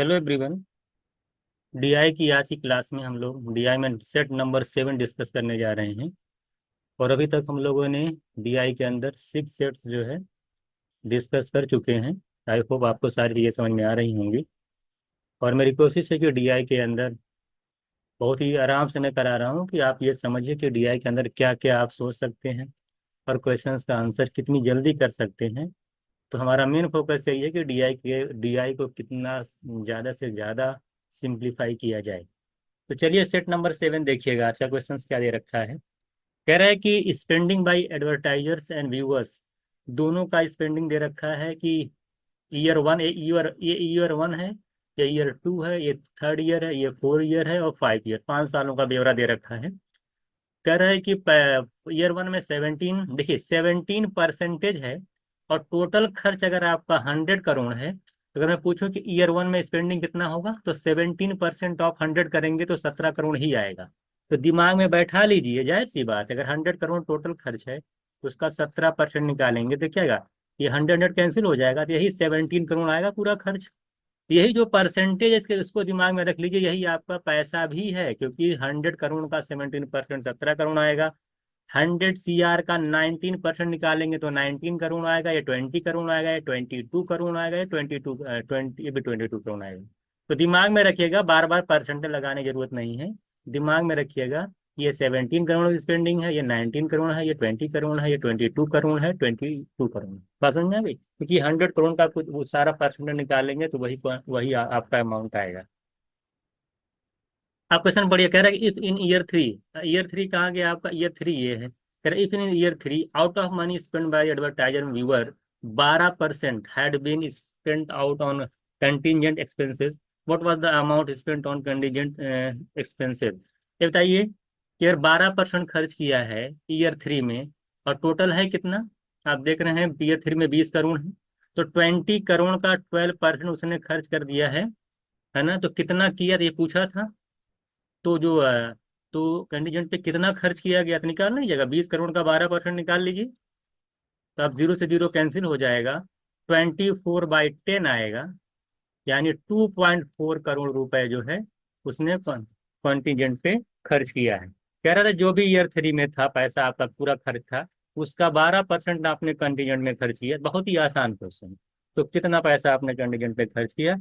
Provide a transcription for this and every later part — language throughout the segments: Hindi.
Hello everyone. डीआई की आज की क्लास में हम लोग डीआई में सेट नंबर 7 डिस्कस करने जा रहे हैं। और अभी तक हम लोगों ने डीआई के अंदर 6 सेट्स जो है डिस्कस कर चुके हैं। आई होप आपको सारी चीज़ें समझ में आ रही होंगी। और मेरी कोशिश है कि डीआई के अंदर बहुत ही आराम से मैं करा रहा हूँ कि आप ये समझिए कि डीआई के अंदर क्या क्या आप सोच सकते हैं और क्वेश्चंस का आंसर कितनी जल्दी कर सकते हैं। तो हमारा मेन फोकस यही है कि डीआई को कितना ज़्यादा से ज़्यादा सिंप्लीफाई किया जाए। तो चलिए सेट नंबर 7 देखिएगा, अच्छा क्वेश्चन क्या दे रखा है। कह रहा है कि spending by advertisers and viewers, दोनों का स्पेंडिंग दे रखा है कि ईयर 1 है, ये ईयर 2 है, ये थर्ड ईयर है, ये 4 ईयर है और 5 ईयर, 5 सालों का ब्यौरा दे रखा है। कह रहा है कि ईयर 1 में 17, देखिए 17% है। और टोटल खर्च अगर आपका 100 करोड़ है, तो अगर मैं पूछूं कि ईयर 1 में स्पेंडिंग कितना होगा, तो 17% ऑफ 100 करेंगे तो 17 करोड़ ही आएगा। तो दिमाग में बैठा लीजिए, जाहिर सी बात है, अगर 100 करोड़ टोटल खर्च है तो उसका 17% निकालेंगे तो क्या आएगा, ये 100 कैंसिल हो जाएगा, तो यही 17 करोड़ आएगा पूरा खर्च। यही जो परसेंटेज इसके उसको दिमाग में रख लीजिए, यही आपका पैसा भी है, क्योंकि 100 करोड़ का 17% 17 करोड़ आएगा। 100 CR का 19% निकालेंगे तो 19 करोड़ आएगा, ये 20 करोड़ आएगा, ये 22 करोड़ आएगा, ये 22 ये भी 22 करोड़ आएगा। तो दिमाग में रखिएगा, बार बार परसेंटेज लगाने की जरूरत नहीं है। दिमाग में रखिएगा, ये 17 करोड़ की स्पेंडिंग है, ये 19 करोड़ है, ये 20 करोड़ है, ये 22 करोड़ है, 22 करोड़। बात समझ में आ गई? क्योंकि 100 करोड़ का कुछ वो सारा परसेंटेज निकालेंगे तो वही वही आपका अमाउंट आएगा। आप क्वेश्चन बढ़िया कह रहा है कि इफ इन ईयर 3, ईयर 3 कहाँ गया आपका, ईयर 3 ये है, कह रहा है if in year 3 out of money spend by advertiser viewer 12% had been spent out on contingent expenses, what was the amount spent on contingent expenses. ये बताइए कि अगर 12% खर्च किया है ईयर 3 में, और टोटल है कितना, आप देख रहे हैं ईयर 3 में 20 करोड़ है, तो 20 करोड़ का 12% उसने खर्च कर दिया है ना। तो कितना किया ये पूछा था। तो जो तो कंटीजेंट पे कितना खर्च किया गया तो निकाल लीजिएगा, 20 करोड़ का 12% निकाल लीजिए, तो अब जीरो से जीरो कैंसिल हो जाएगा, 24/10 आएगा। यानी 2.4 करोड़ रुपए जो है उसने कंटीजेंट पे खर्च किया है। कह रहा था जो भी ईयर 3 में था पैसा आपका पूरा खर्च था, उसका 12% आपने कंटीजेंट में खर्च किया। बहुत ही आसान क्वेश्चन। तो कितना पैसा आपने कंटीजेंट पे खर्च किया।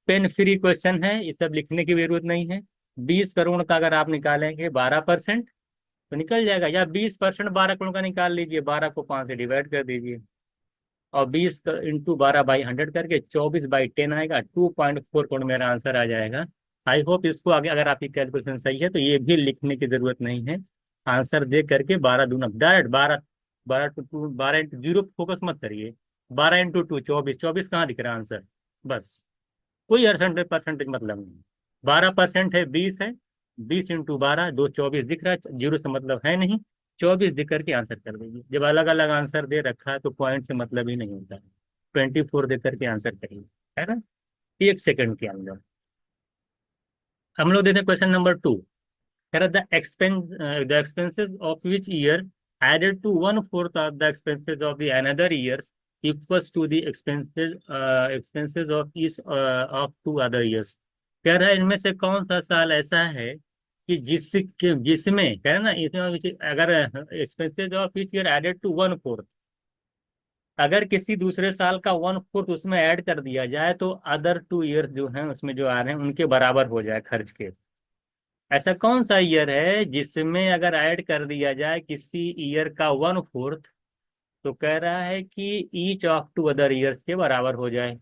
पेन फ्री क्वेश्चन है, ये सब लिखने की जरूरत नहीं है। 20 करोड़ का अगर आप निकालेंगे 12% तो निकल जाएगा, या 20% 12 करोड़ का निकाल लीजिए, 12 को 5 से डिवाइड कर दीजिए, और 20 × 12/100 करके 24/10 आएगा, 2.4 करोड़ मेरा आंसर आ जाएगा। आई होप इसको आगे अगर आपकी कैलकुलेशन सही है तो ये भी लिखने की जरूरत नहीं है। आंसर दे करके 12 दूना डायरेक्ट 12, 12 × 2 12 × 0 फोकस मत करिए, 12 × 2 24, 24 कहाँ दिख रहा है आंसर। बस, कोई परसेंटेज मतलब नहीं। 12% है, 20 है, 20 × 12 दो 24 दिख रहा है, जीरो से मतलब है नहीं। 24 दिख करके आंसर कर दीजिए। जब अलग अलग आंसर दे रखा है तो पॉइंट से मतलब ही नहीं होता है। 24 दे करके आंसर करिए, है ना, 1 सेकंड के अंदर। हम लोग देते हैं क्वेश्चन नंबर 2। कह रहा the expenses of which year added to 1/4 of the expenses of the another years equals to the expenses of each of 2 other years. कह रहा है इनमें से कौन सा साल ऐसा है कि जिसमें कह रहा है ना, इसमें अगर expenses of each year added to 1/4, अगर किसी दूसरे साल का 1/4 उसमें ऐड कर दिया जाए तो अदर 2 ईयर्स जो हैं उसमें जो आ रहे हैं उनके बराबर हो जाए खर्च के। ऐसा कौन सा ईयर है जिसमें अगर ऐड कर दिया जाए किसी ईयर का 1/4, तो कह रहा है कि ईच ऑफ 2 अदर ईयर्स के बराबर हो जाए।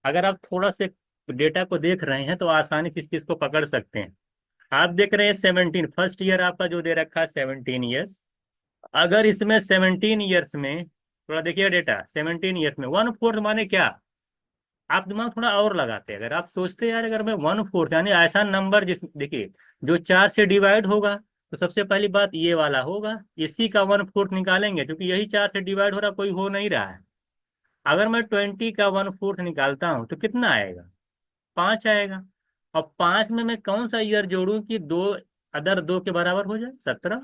अगर आप थोड़ा से डेटा को देख रहे हैं तो आसानी से इस चीज को पकड़ सकते हैं। आप देख रहे हैं 17, फर्स्ट ईयर आपका जो दे रखा है 17 ईयर्स। अगर इसमें 17 ईयर्स में, थोड़ा देखिए डेटा, 17 ईयर्स में 1/4 माने क्या, आप दिमाग थोड़ा और लगाते हैं, अगर आप सोचते यार अगर मैं 1/4 यानी ऐसा नंबर जिस, देखिए, जो 4 से डिवाइड होगा, तो सबसे पहली बात ये वाला होगा, इसी का 1/4 निकालेंगे, क्योंकि यही 4 से डिवाइड हो रहा, कोई हो नहीं रहा है। अगर मैं 20 का 1/4 निकालता हूँ तो कितना आएगा, 5 आएगा। और 5 में मैं कौन सा ईयर जोड़ूं कि दो अदर दो के बराबर हो जाए, 17।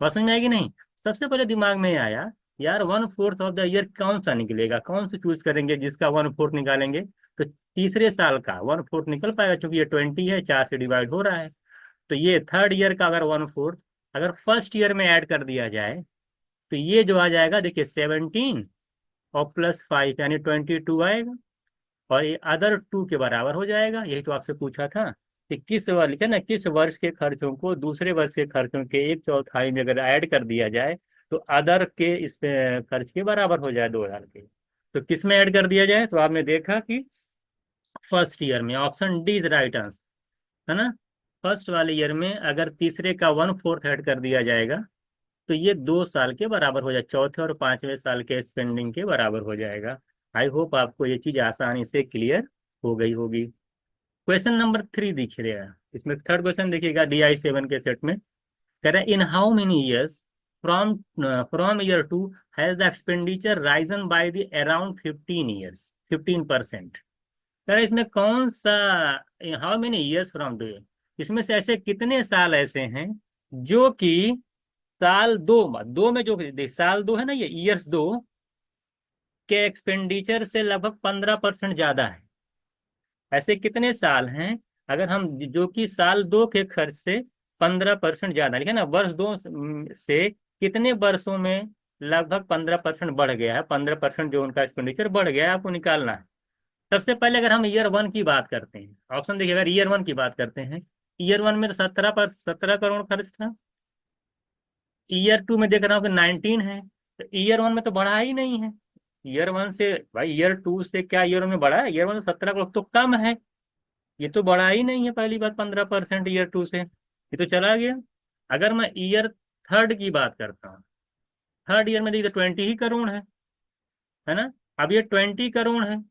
बात समझ में आएगी नहीं। सबसे पहले दिमाग में आया यार 1/4 ऑफ द ईयर कौन सा निकलेगा, कौन सा चूज करेंगे जिसका 1/4 निकालेंगे, तो तीसरे साल का 1/4 निकल पाएगा, क्योंकि ये 20 है, 4 से डिवाइड हो रहा है। तो ये थर्ड ईयर का अगर 1/4 अगर फर्स्ट ईयर में ऐड कर दिया जाए, तो ये जो आ जाएगा देखिए 17 और +5 यानी 22 आएगा, और ये अदर 2 के बराबर हो जाएगा। यही तो आपसे पूछा था कि किस वर्ष, लिखे ना, किस वर्ष के खर्चों को दूसरे वर्ष के खर्चों के 1/4 में अगर ऐड कर दिया जाए तो अदर के इस पे खर्च के बराबर हो जाए 2000 के। तो किस में ऐड कर दिया जाए, तो आपने देखा कि फर्स्ट ईयर में, option D is right answer, है ना। फर्स्ट वाले ईयर में अगर तीसरे का 1/4 ऐड कर दिया जाएगा तो ये 2 साल के बराबर हो जाए, चौथे और पांचवें साल के स्पेंडिंग के बराबर हो जाएगा। आई होप आपको ये चीज आसानी से क्लियर हो गई होगी। क्वेश्चन नंबर 3 दिख रहा है, इसमें थर्ड क्वेश्चन देखिएगा DI 7 के सेट में। कह रहा है in how many years from from year 2 has the expenditure Ryzen by the around 15 years 15%। कह रहा है इसमें कौन सा, हाउ मेनी ईयर्स फ्रॉम 2, इसमें से ऐसे कितने साल ऐसे हैं जो कि साल दो में जो साल दो है ना, ये ईयर्स 2 के एक्सपेंडिचर से लगभग 15% ज्यादा है। ऐसे कितने साल हैं अगर हम, जो कि साल 2 के खर्च से 15% ज्यादा, लिखे ना, वर्ष 2 से कितने वर्षों में लगभग 15% बढ़ गया है, 15% जो उनका एक्सपेंडिचर बढ़ गया है, आपको निकालना है। सबसे पहले अगर हम ईयर 1 की बात करते हैं, ऑप्शन देखिए, अगर ईयर 1 की बात करते हैं, ईयर 1 में तो 17 करोड़ खर्च था। ईयर 2 में देख रहा हूँ कि 19 है, तो ईयर 1 में तो बढ़ा ही नहीं है। ईयर 1 से भाई ईयर 2 से क्या ईयर 1 में बढ़ा है, ईयर 1 में 17 करोड़ तो कम है, ये तो बढ़ा ही नहीं है। पहली बात 15% ईयर 2 से, ये तो चला गया। अगर मैं ईयर 3 की बात करता हूँ, थर्ड ईयर में देखिए 20 ही करोड़ है ना। अब ये 20 करोड़ है,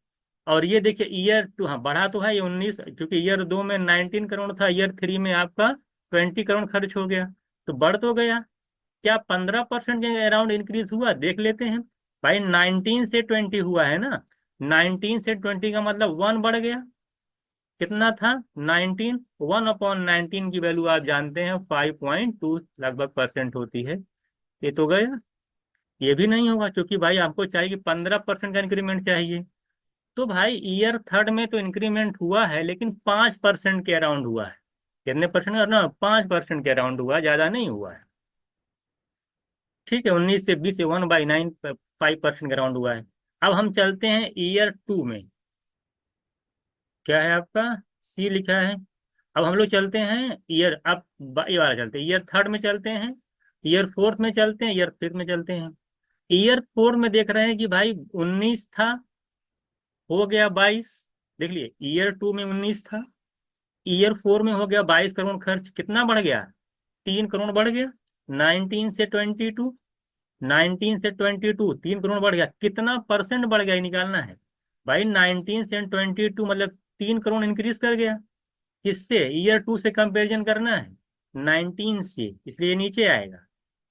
और ये देखिए ईयर 2, हाँ बढ़ा तो है ये 19, क्योंकि ईयर 2 में 19 करोड़ था, ईयर 3 में आपका 20 करोड़ खर्च हो गया, तो बढ़ तो गया। क्या 15% के अराउंड इंक्रीज हुआ, देख लेते हैं। भाई 19 से 20 हुआ है ना, 19 से 20 का मतलब 1 बढ़ गया, कितना था 19, 1/19 की वैल्यू आप जानते हैं 5.2 लगभग परसेंट होती है। ये तो गया, ये भी नहीं होगा, क्योंकि भाई आपको चाहिए कि 15% का इंक्रीमेंट चाहिए। तो भाई ईयर 3 में तो इंक्रीमेंट हुआ है, लेकिन 5% के अराउंड हुआ है। कितने परसेंट ना, 5% के अराउंड हुआ है, ज्यादा नहीं हुआ है। ठीक है, 19 से 20 से 1/9 5% के अराउंड हुआ है। अब हम चलते हैं ईयर 2 में, क्या है आपका, सी लिखा है। अब हम लोग चलते हैं ये वाला चलते हैं, ईयर 3 में चलते हैं, ईयर 4 में चलते हैं, ईयर 5 में चलते हैं। ईयर 4 में देख रहे हैं कि भाई 19 था, हो गया 22। देख लिए, ईयर 2 में 19 था, ईयर 4 में हो गया 22 करोड़ खर्च, कितना बढ़ गया, 3 करोड़ बढ़ गया। 19 से 22 3 करोड़ बढ़ गया, कितना परसेंट बढ़ गया ये निकालना है। भाई 19 से 22 मतलब 3 करोड़ इंक्रीज कर गया। किससे, ईयर 2 से कंपेरिजन करना है 19 से, इसलिए ये नीचे आएगा।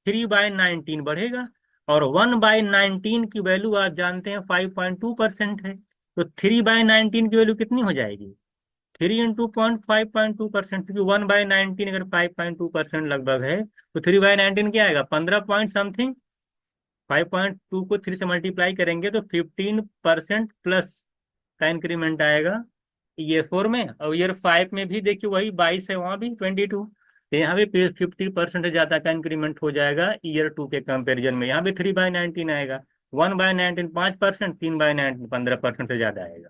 3/19 बढ़ेगा, और 1/19 की वैल्यू आप जानते हैं 5.2% है। तो 3/19 की वैल्यू कितनी हो जाएगी, 3 × 0.5.2%, क्योंकि 1/19 अगर 5.2% लगभग है, तो 3/19 क्या आएगा, 15 पॉइंट समथिंग। 5.2 को 3 से मल्टीप्लाई करेंगे तो 15% प्लस का इंक्रीमेंट आएगा ईयर 4 में। और ईयर 5 में भी देखिए वही 22 है, वहां भी 22, तो यहाँ भी 50% ज्यादा का इंक्रीमेंट हो जाएगा ईयर 2 के कंपेरिजन में। यहाँ भी 3/19 आएगा, 1/19 5%, 3/19 15% से ज्यादा आएगा,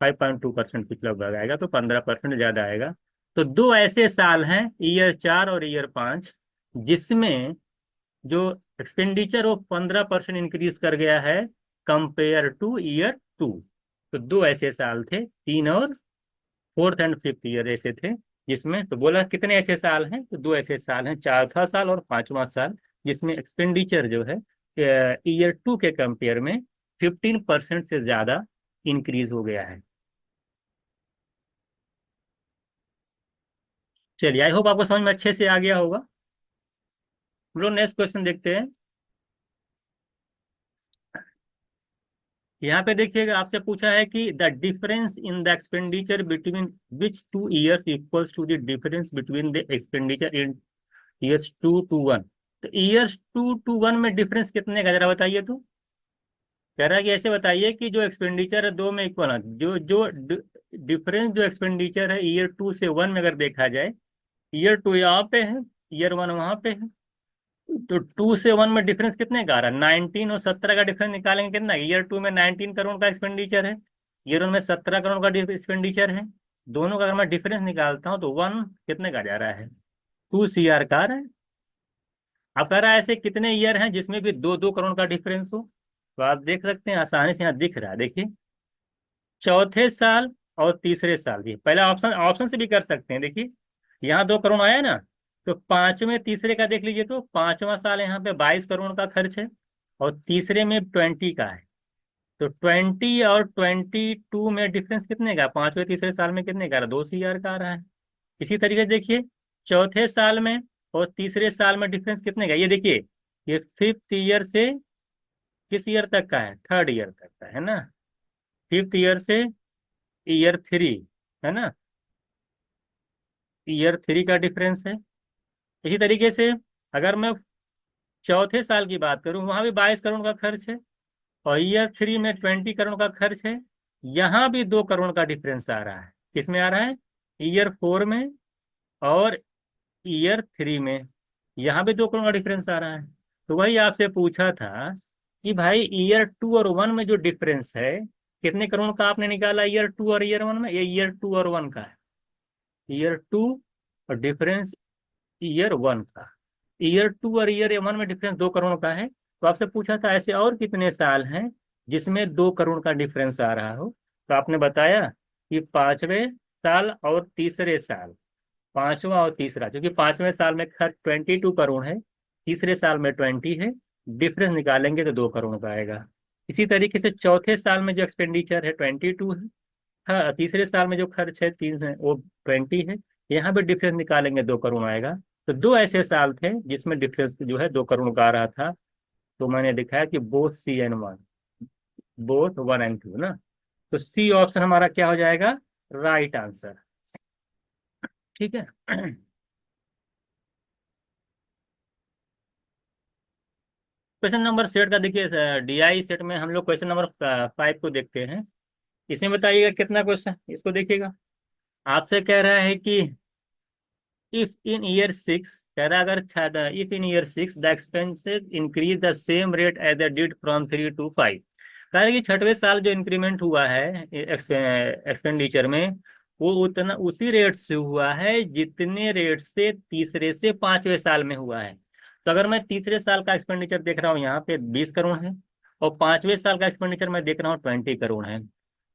5.2% कुछ लगभग आएगा, तो 15% ज्यादा आएगा। तो दो ऐसे साल हैं ईयर 4 और ईयर 5 जिसमें जो एक्सपेंडिचर वो 15% इंक्रीज कर गया है कंपेयर टू ईयर 2। तो दो ऐसे साल थे, 3 और 4th एंड 5th ईयर ऐसे थे जिसमें, तो बोला कितने ऐसे साल हैं, तो दो ऐसे साल हैं, चौथा साल और पांचवा साल, जिसमें एक्सपेंडिचर जो है ईयर 2 के कंपेयर में 15% से ज्यादा इंक्रीज हो गया है। चलिए, आई होप आपको समझ में अच्छे से आ गया होगा। हम लोग नेक्स्ट क्वेश्चन देखते हैं। यहाँ पे देखिएगा, आपसे पूछा है कि the difference in the expenditure between which 2 years equals to the difference between the expenditure in years 2 to 1। तो ईयर्स 2 to 1 में डिफरेंस कितने का जरा बताइए तो। कह रहा है कि ऐसे बताइए कि जो एक्सपेंडिचर है दो में इक्वल है, जो जो डिफरेंस जो एक्सपेंडिचर है ईयर 2 से 1 में अगर देखा जाए, ईयर 2 यहाँ पे है, ईयर 1 वहां पे है, तो 2 से 1 में डिफरेंस कितने का आ रहा है? 19 और 17 का डिफरेंस निकालेंगे कितना? ईयर 2 में 19 करोड़ का एक्सपेंडिचर है, ईयर 1 में 17 करोड़ का एक्सपेंडिचर है। दोनों का अगर मैं डिफरेंस निकालता हूँ तो 1 कितने का जा रहा है? 2 CR का आ रहा है। अब कह रहा है ऐसे कितने ईयर हैं जिसमें भी 2-2 करोड़ का डिफरेंस हो? तो आप देख सकते हैं आसानी से यहाँ दिख रहा है, देखिए चौथे साल और तीसरे साल भी, पहले ऑप्शन ऑप्शन से भी कर सकते हैं। देखिए यहाँ 2 करोड़ आया ना, तो पांचवें तीसरे का देख लीजिए, तो पांचवा साल यहाँ पे 22 करोड़ का खर्च है और तीसरे में 20 का है। तो 20 और 22 में डिफरेंस कितने का? पांचवें तीसरे साल में कितने का? 2 CR का आ रहा है। इसी तरीके से देखिए चौथे साल में और तीसरे साल में डिफरेंस कितने का, ये देखिए ये 5th ईयर से किस ईयर तक का है? 3rd ईयर तक का है ना, 5th ईयर से ईयर 3, है ना, ईयर 3 का डिफरेंस है। इसी तरीके से अगर मैं चौथे साल की बात करूं, वहां भी 22 करोड़ का खर्च है और ईयर 3 में 20 करोड़ का खर्च है। यहाँ भी 2 करोड़ का डिफरेंस आ रहा है, किसमें आ रहा है? ईयर 4 में और ईयर 3 में, यहाँ भी 2 करोड़ का डिफरेंस आ रहा है। तो वही आपसे पूछा था कि भाई ईयर 2 और 1 में जो डिफरेंस है, कितने करोड़ का आपने निकाला? ईयर 2 और ईयर 1 में, ये ईयर 2 और 1 का है, ईयर 2 और डिफरेंस ईयर 1 का। ईयर 2 और ईयर 1 में डिफरेंस 2 करोड़ का है। तो आपसे पूछा था ऐसे और कितने साल हैं जिसमें 2 करोड़ का डिफरेंस आ रहा हो? तो आपने बताया कि पांचवें साल और तीसरे साल, पांचवा और तीसरा, क्योंकि पांचवें साल में खर्च 22 करोड़ है, तीसरे साल में 20 है, डिफरेंस निकालेंगे तो 2 करोड़ का आएगा। इसी तरीके से चौथे साल में जो एक्सपेंडिचर है 22 है, हाँ तीसरे साल में जो खर्च है 3 है वो 20 है, यहाँ भी डिफरेंस निकालेंगे 2 करोड़ आएगा। तो दो ऐसे साल थे जिसमें डिफरेंस जो है 2 करोड़ का आ रहा था। तो मैंने दिखाया कि both C and 1, both 1 and 2 ना। तो सी ऑप्शन हमारा क्या हो जाएगा? Right answer. ठीक है। क्वेश्चन नंबर सेट का देखिए, DI सेट में हम लोग क्वेश्चन नंबर 5 को देखते हैं। इसमें बताइएगा कितना क्वेश्चन, इसको देखिएगा। आपसे कह रहा है कि इफ इन ईयर 6, कह रहा है अगर if in year 6 the expenses increase the same rate as the did from 3 to 5। कह रहा है कि छठवें साल जो इंक्रीमेंट हुआ है एक्सपेंडिचर में, वो उतना उसी रेट से हुआ है जितने रेट से तीसरे से पांचवें साल में हुआ है। तो अगर मैं तीसरे साल का एक्सपेंडिचर देख रहा हूँ यहाँ पे 20 करोड़ है, और पांचवें साल का एक्सपेंडिचर मैं देख रहा हूँ 20 करोड़ है।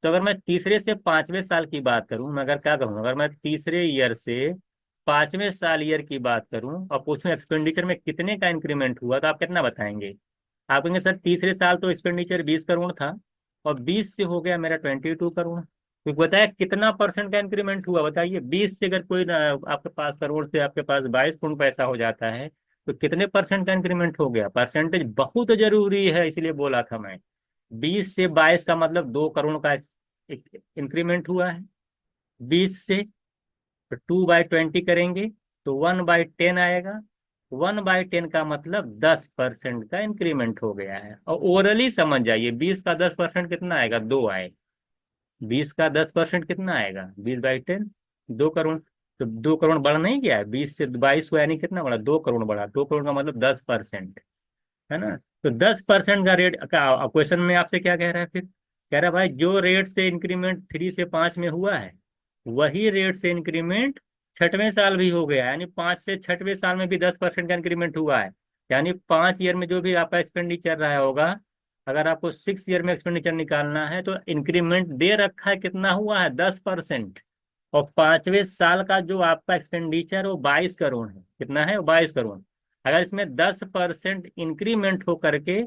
तो अगर मैं तीसरे से पांचवें साल की बात करूं, मैं अगर क्या करूँ, अगर मैं तीसरे ईयर से पांचवें साल ईयर की बात करूं और पूछूं एक्सपेंडिचर में कितने का इंक्रीमेंट हुआ, तो आप कितना बताएंगे? आप कहेंगे सर तीसरे साल तो एक्सपेंडिचर 20 करोड़ था और 20 से हो गया मेरा 22 करोड़। तो बताया कितना परसेंट का इंक्रीमेंट हुआ, बताइए। 20 से अगर कोई आपके पास करोड़ से आपके पास 22 करोड़ पैसा हो जाता है, तो कितने परसेंट का इंक्रीमेंट हो गया? परसेंटेज बहुत जरूरी है, इसलिए बोला था मैं। 20 से 22 का मतलब 2 करोड़ का इंक्रीमेंट हुआ है। 20 से तो 2/20 करेंगे तो 1/10 आएगा। 1/10 का मतलब 10% का इंक्रीमेंट हो गया है। और ओरली समझ जाइए, 20 का 10% कितना आएगा? 2 आए। 20 का 10% कितना आएगा? 20/10, 2 करोड़। तो 2 करोड़ बढ़ नहीं गया है, 20 से 22 हुआ, यानी कितना बढ़ा? 2 करोड़ बढ़ा। 2 करोड़ का मतलब 10%, है ना। तो 10% का रेट का क्वेश्चन में आपसे क्या कह रहा है फिर? कह रहा है भाई जो रेट से इंक्रीमेंट 3 से 5 में हुआ है, वही रेट से इंक्रीमेंट छठवें साल भी हो गया, यानी 5 से छठवें साल में भी 10% का इंक्रीमेंट हुआ है। यानी 5 ईयर में जो भी आपका एक्सपेंडिचर रहा होगा, अगर आपको 6 ईयर में एक्सपेंडिचर निकालना है तो इंक्रीमेंट दे रखा है, कितना हुआ है? 10%। और पांचवें साल का जो आपका एक्सपेंडिचर वो 22 करोड़ है, कितना है? 22 करोड़। अगर इसमें 10% इंक्रीमेंट हो करके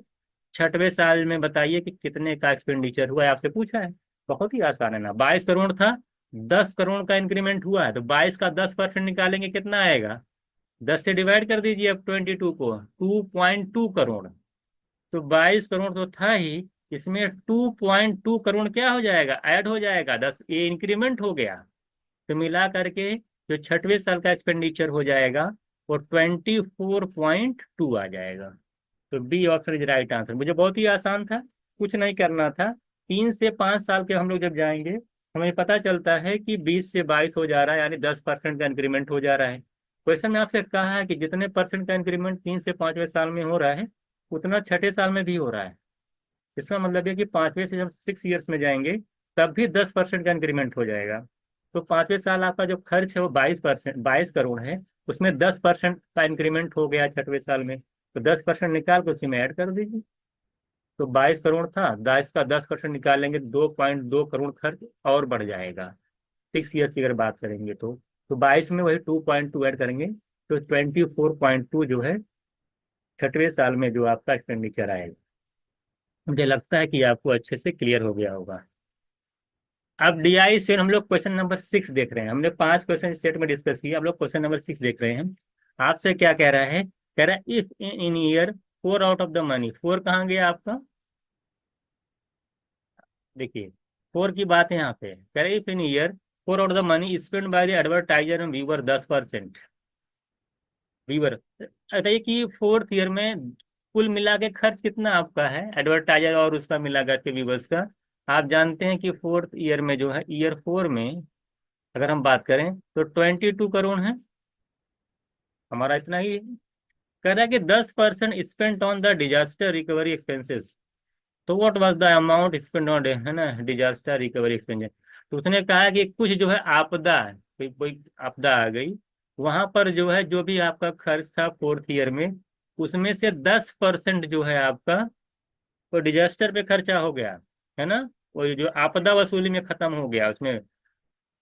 छठवें साल में बताइए कि कितने का एक्सपेंडिचर हुआ है, आपसे पूछा है। बहुत ही आसान है ना, 22 करोड़ था, 10 करोड़ का इंक्रीमेंट हुआ है, तो 22 का 10% निकालेंगे कितना आएगा? 10 से डिवाइड कर दीजिए अब 22 को, 2.2 करोड़। तो 22 करोड़ तो था ही, इसमें 2.2 करोड़ क्या हो जाएगा? ऐड हो जाएगा, 10 ये इंक्रीमेंट हो गया। तो मिला करके जो छठवें साल का एक्सपेंडिचर हो जाएगा वो 24.2 आ जाएगा। तो B option is right answer. मुझे बहुत ही आसान था, कुछ नहीं करना था। 3 से 5 साल के हम लोग जब जाएंगे, हमें पता चलता है कि 20 से 22 हो जा रहा है, यानी 10% का इंक्रीमेंट हो जा रहा है। क्वेश्चन में आपसे कहा है कि जितने परसेंट का इंक्रीमेंट 3 से 5वें साल में हो रहा है, उतना छठे साल में भी हो रहा है। इसका मतलब है कि 5वें से जब 6 ईयर्स में जाएंगे, तब भी 10% का इंक्रीमेंट हो जाएगा। तो 5वें साल आपका जो खर्च है वो 22 करोड़ है, उसमें 10% का इंक्रीमेंट हो गया छठवें साल में, तो 10% निकाल के उसी में ऐड कर दीजिए। तो 22 करोड़ था, 22 का 10% निकालेंगे, 2.2 करोड़ खर्च और बढ़ जाएगा। 6 ईयर्स की अगर बात करेंगे तो 22 में वही 2.2 ऐड करेंगे, तो 24.2 जो है छठवें साल में जो आपका एक्सपेंडिचर आएगा। मुझे लगता है कि आपको अच्छे से क्लियर हो गया होगा। अब डीआई से हम लोग क्वेश्चन नंबर 6 देख रहे हैं। हमने 5 क्वेश्चन इस सेट में डिस्कस किया, अब लोग क्वेश्चन नंबर 6 देख रहे हैं। आपसे क्या कह रहा है? कह रहा है if in year 4 out of the money, 4 कहाँ गया आपका? देखिए, 4 की बात है यहाँ पे। कह रहा है if in year 4 out of the money spend by the advertiser and viewer 10%। Viewer, बताइए कि 4th ईयर में कुल मिला के खर्च कितना आपका है, एडवर्टाइजर और उसका मिला करके व्यूअर्स का। आप जानते हैं कि 4th ईयर में जो है, ईयर 4 में अगर हम बात करें तो 22 करोड़ है, हमारा इतना ही है। कह रहा है कि 10% spent on the disaster recovery expenses. तो what was the amount spend on, है ना, डिजास्टर रिकवरी एक्सपेंसेस। तो उसने कहा कि कुछ जो है आपदा, कोई आपदा आ गई, वहां पर जो है जो भी आपका खर्च था 4th ईयर में, उसमें से 10% जो है आपका वो डिजास्टर पे खर्चा हो गया, है ना। वो जो आपदा वसूली में खत्म हो गया उसमें।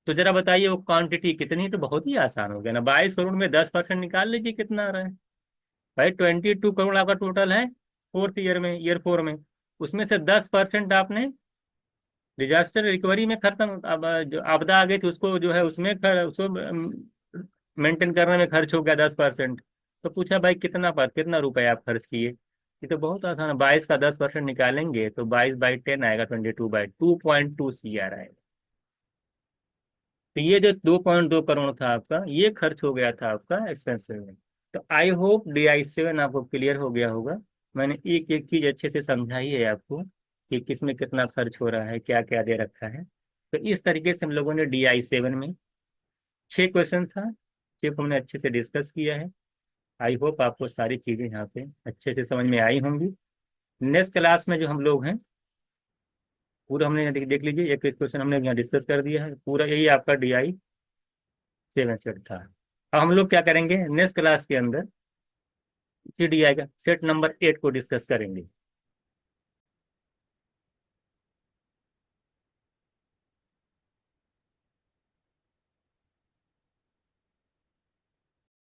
तो जरा बताइए वो क्वांटिटी कितनी? तो बहुत ही आसान हो गया ना, 22 करोड़ में 10% निकाल लीजिए कितना आ रहा है। भाई 22 करोड़ आपका टोटल है 4th ईयर में, ईयर 4 में। उसमें से 10% आपने डिजास्टर रिकवरी में खत्म, अब जो आपदा आ गई थी उसको जो है उसमें उसको मेंटेन करने में खर्च हो गया 10%। तो पूछा भाई कितना रुपए आप खर्च किए? ये तो बहुत आसान है, 22 का 10% निकालेंगे तो 22/10 आएगा, 22/2.2 CR आएगा। तो ये जो 2.2 करोड़ था आपका, ये खर्च हो गया था आपका एक्सपेंसिव में। तो आई होप DI 7 आपको क्लियर हो गया होगा। मैंने एक एक चीज अच्छे से समझाई है आपको कि किस में कितना खर्च हो रहा है, क्या क्या दे रखा है। तो इस तरीके से हम लोगों ने DI 7 में 6 क्वेश्चन था, 6 को हमने अच्छे से डिस्कस किया है। आई होप आपको सारी चीजें यहाँ पे अच्छे से समझ में आई होंगी। नेक्स्ट क्लास में जो हम लोग हैं, पूरा हमने देख लीजिए, एक क्वेश्चन हमने यहाँ डिस्कस कर दिया है, पूरा यही आपका DI 7 सेट था। अब हम लोग क्या करेंगे नेक्स्ट क्लास के अंदर, CDI का सेट नंबर 8 को डिस्कस करेंगे।